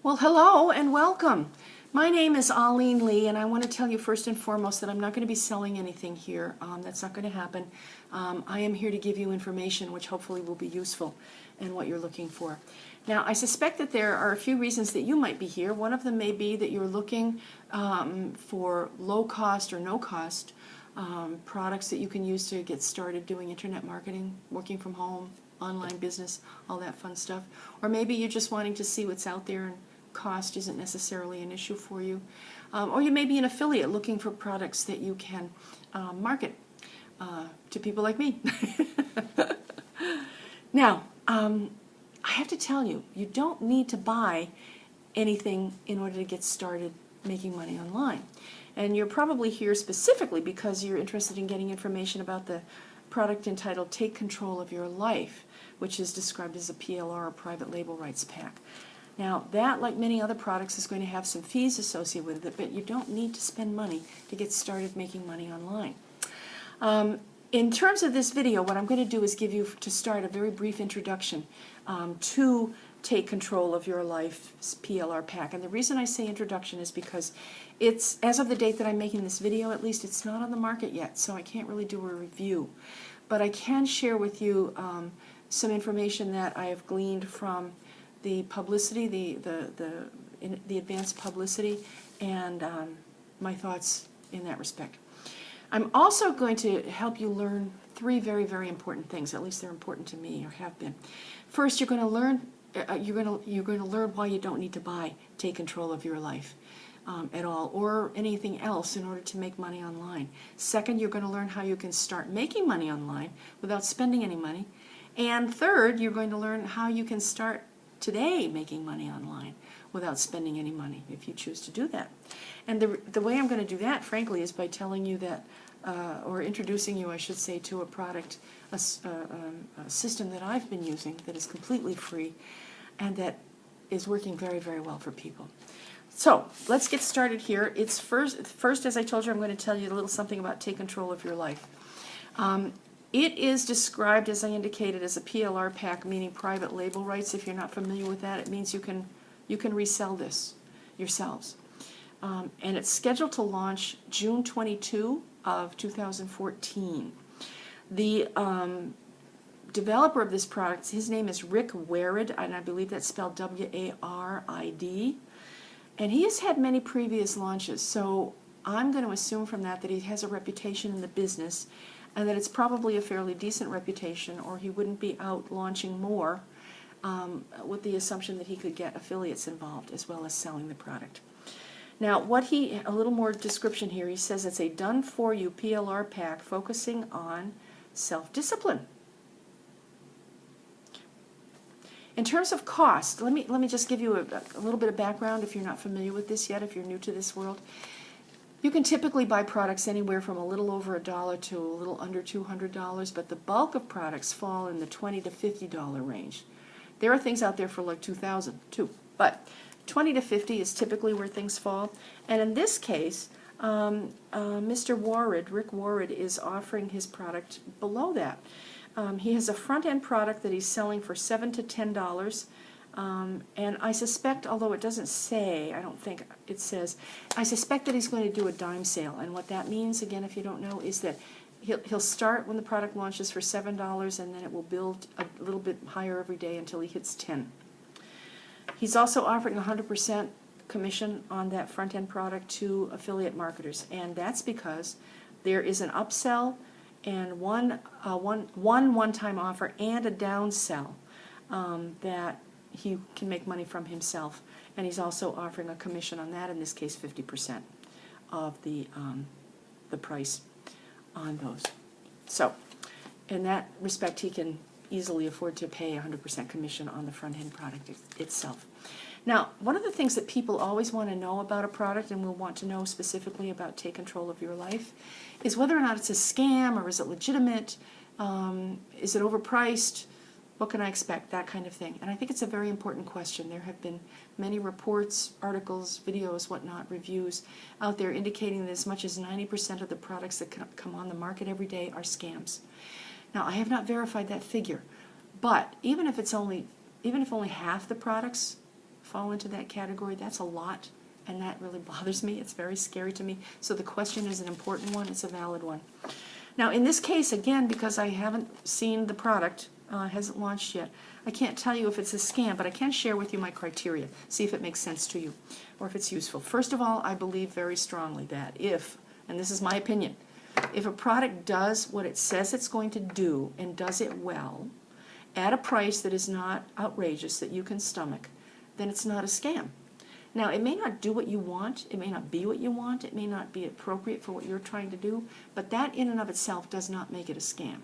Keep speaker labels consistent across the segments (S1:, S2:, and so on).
S1: Well, hello and welcome. My name is Arlene Lee, and I want to tell you first and foremost that I'm not going to be selling anything here. That's not going to happen. I am here to give you information which hopefully will be useful in what you're looking for. Now, I suspect that there are a few reasons that you might be here. One of them may be that you're looking for low cost or no cost products that you can use to get started doing internet marketing, working from home, online business, all that fun stuff. Or maybe you're just wanting to see what's out there and cost isn't necessarily an issue for you. Or you may be an affiliate looking for products that you can market to people like me. Now, I have to tell you, you don't need to buy anything in order to get started making money online. And you're probably here specifically because you're interested in getting information about the product entitled Take Control of Your Life, which is described as a PLR, or private label rights pack. Now, that, like many other products, is going to have some fees associated with it, but you don't need to spend money to get started making money online. In terms of this video, what I'm going to do is give you, to start, a very brief introduction to Take Control of Your Life's PLR pack. And the reason I say introduction is because it's, as of the date that I'm making this video, at least, it's not on the market yet, so I can't really do a review. But I can share with you some information that I have gleaned from the publicity, the advanced publicity, and my thoughts in that respect. I'm also going to help you learn three very, very important things. At least they're important to me, or have been. First, you're going to learn why you don't need to buy Take Control of Your Life at all, or anything else, in order to make money online. Second, you're going to learn how you can start making money online without spending any money. And third, you're going to learn how you can start today making money online without spending any money, if you choose to do that. And the way I'm going to do that, frankly, is by telling you that, or introducing you, I should say, to a product, a system that I've been using that is completely free and that is working very, very well for people. So let's get started here. It's first, as I told you, I'm going to tell you a little something about Take Control of Your Life. It is described, as I indicated, as a PLR pack, meaning private label rights. If you're not familiar with that, it means you can resell this yourselves. And it's scheduled to launch June 22 of 2014. The developer of this product, his name is Warid, and I believe that's spelled W-A-R-I-D. And he has had many previous launches, so I'm going to assume from that he has a reputation in the business, and that it's probably a fairly decent reputation, or he wouldn't be out launching more with the assumption that he could get affiliates involved as well as selling the product. Now, a little more description here. He says it's a done-for-you PLR pack focusing on self-discipline. In terms of cost, let me just give you a little bit of background if you're not familiar with this yet, if you're new to this world. You can typically buy products anywhere from a little over $1 to a little under $200, but the bulk of products fall in the $20 to $50 range. There are things out there for like $2,000 too, but $20 to $50 is typically where things fall. And in this case, Mr. Warid, Rick Warid, is offering his product below that. He has a front-end product that he's selling for $7 to $10. And I suspect, although it doesn't say, I don't think it says, I suspect that he's going to do a dime sale. And what that means, again, if you don't know, is that he'll start when the product launches for $7, and then it will build a little bit higher every day until he hits $10. He's also offering 100% commission on that front-end product to affiliate marketers, and that's because there is an upsell and one one-time offer and a downsell that he can make money from himself, and he's also offering a commission on that, in this case 50% of the price on those. So in that respect, he can easily afford to pay 100% commission on the front-end product itself. Now, one of the things that people always want to know about a product, and will want to know specifically about Take Control of Your Life, is whether or not it's a scam, or is it legitimate, is it overpriced, what can I expect, that kind of thing. And I think it's a very important question. There have been many reports, articles, videos, whatnot, reviews out there indicating that as much as 90% of the products that come on the market every day are scams. Now, I have not verified that figure, but even if only half the products fall into that category. That's a lot, and that really bothers me. It's very scary to me. So the question is an important one. It's a valid one. Now, in this case, again, because I haven't seen the product, hasn't launched yet, I can't tell you if it's a scam, but I can share with you my criteria, see if it makes sense to you or if it's useful. First of all, I believe very strongly that if, and this is my opinion, if a product does what it says it's going to do and does it well at a price that is not outrageous, that you can stomach, then it's not a scam. Now, it may not do what you want, it may not be what you want, it may not be appropriate for what you're trying to do, but that in and of itself does not make it a scam.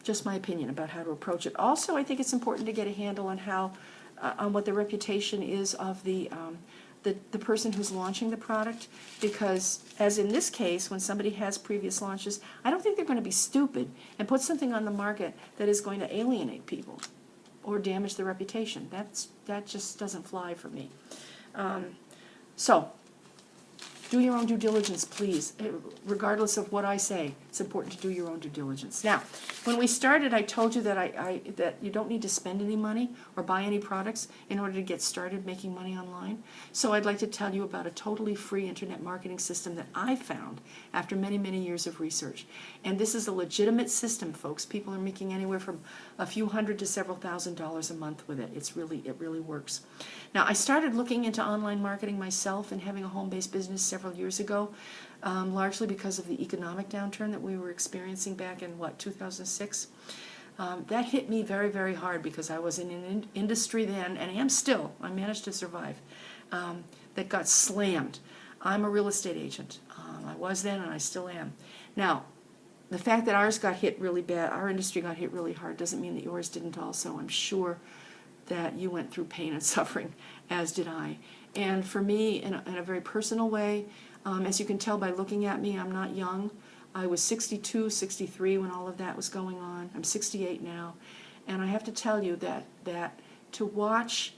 S1: Just my opinion about how to approach it. Also, I think it's important to get a handle on how, on what the reputation is of the person who's launching the product, because as in this case, when somebody has previous launches, I don't think they're going to be stupid and put something on the market that is going to alienate people or damage the reputation. That just doesn't fly for me. So, do your own due diligence, please. Regardless of what I say, it's important to do your own due diligence. Now, when we started, I told you that that you don't need to spend any money or buy any products in order to get started making money online. So I'd like to tell you about a totally free internet marketing system that I found after many, many years of research. And this is a legitimate system, folks. People are making anywhere from a few hundred to several $1,000s a month with it. It really works. Now, I started looking into online marketing myself and having a home-based business several years ago, largely because of the economic downturn that we were experiencing back in, 2006. That hit me very, very hard because I was in an industry then, and I am still, I managed to survive, that got slammed. I'm a real estate agent. I was then and I still am. Now, the fact that ours got hit really bad, our industry got hit really hard, doesn't mean that yours didn't also. I'm sure that you went through pain and suffering, as did I. And for me, in a very personal way, as you can tell by looking at me, I'm not young. I was 62, 63 when all of that was going on. I'm 68 now. And I have to tell you that to watch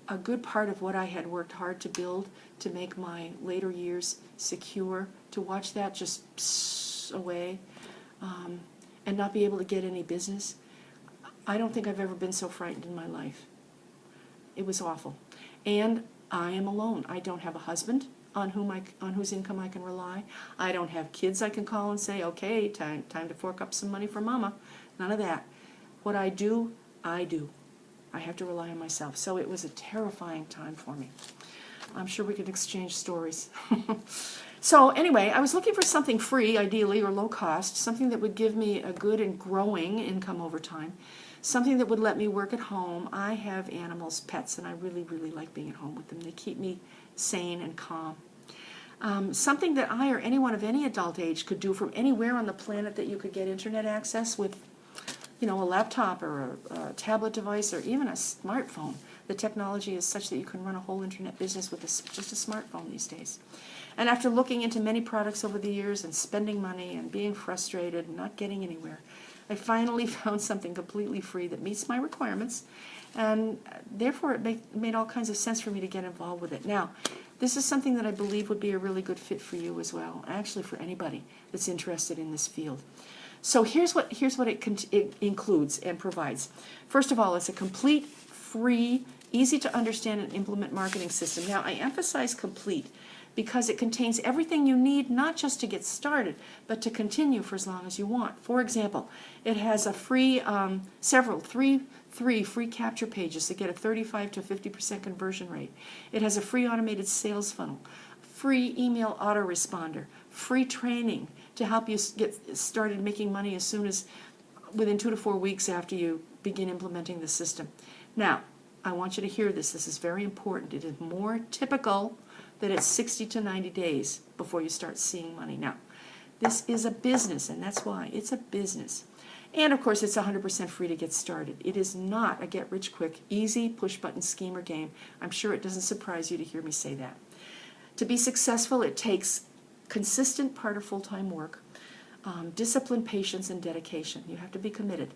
S1: a good part of what I had worked hard to build to make my later years secure, to watch that just pss away and not be able to get any business, I don't think I've ever been so frightened in my life. It was awful. And I am alone. I don't have a husband on whose income I can rely. I don't have kids I can call and say, okay, time to fork up some money for mama. None of that. What I do, I do. I have to rely on myself. So it was a terrifying time for me. I'm sure we could exchange stories. So anyway, I was looking for something free, ideally, or low cost, something that would give me a good and growing income over time, something that would let me work at home. I have animals, pets, and I really, really like being at home with them. They keep me sane and calm. Something that I or anyone of any adult age could do from anywhere on the planet that you could get internet access with, a laptop or a tablet device or even a smartphone. The technology is such that you can run a whole internet business with just a smartphone these days. And after looking into many products over the years and spending money and being frustrated and not getting anywhere, I finally found something completely free that meets my requirements, and therefore it made all kinds of sense for me to get involved with it. Now, this is something that I believe would be a really good fit for you as well, actually for anybody that's interested in this field. So here's what it includes and provides. First of all, it's a complete, free, easy to understand and implement marketing system. Now, I emphasize complete because it contains everything you need, not just to get started, but to continue for as long as you want. For example, it has a free, three free capture pages that get a 35 to 50% conversion rate. It has a free automated sales funnel, free email autoresponder, free training to help you get started making money as soon as within 2 to 4 weeks after you begin implementing the system. Now, I want you to hear this. This is very important. It is more typical that it's 60 to 90 days before you start seeing money. Now, this is a business, and that's why. It's a business. And, of course, it's 100% free to get started. It is not a get-rich-quick, easy, push-button scheme or game. I'm sure it doesn't surprise you to hear me say that. To be successful, it takes consistent part of full-time work, discipline, patience, and dedication. You have to be committed.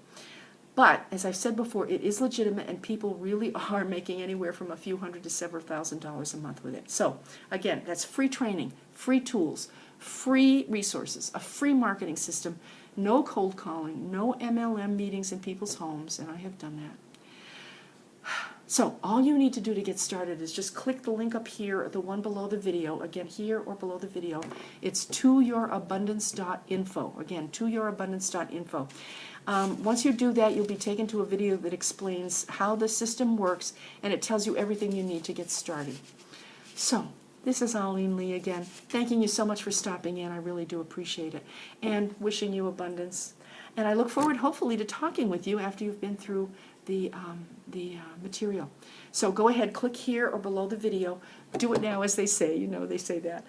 S1: But, as I've said before, it is legitimate, and people really are making anywhere from a few hundred to several $1,000s a month with it. So, again, that's free training, free tools, free resources, a free marketing system, no cold calling, no MLM meetings in people's homes, and I have done that. So all you need to do to get started is just click the link up here, or the one below the video, again here or below the video. It's toyourabundance.info, again, toyourabundance.info. Once you do that, you'll be taken to a video that explains how the system works, and it tells you everything you need to get started. So, this is Arlene Lee again, thanking you so much for stopping in. I really do appreciate it, and wishing you abundance. And I look forward, hopefully, to talking with you after you've been through the material. So go ahead, click here or below the video. Do it now, as they say. You know they say that.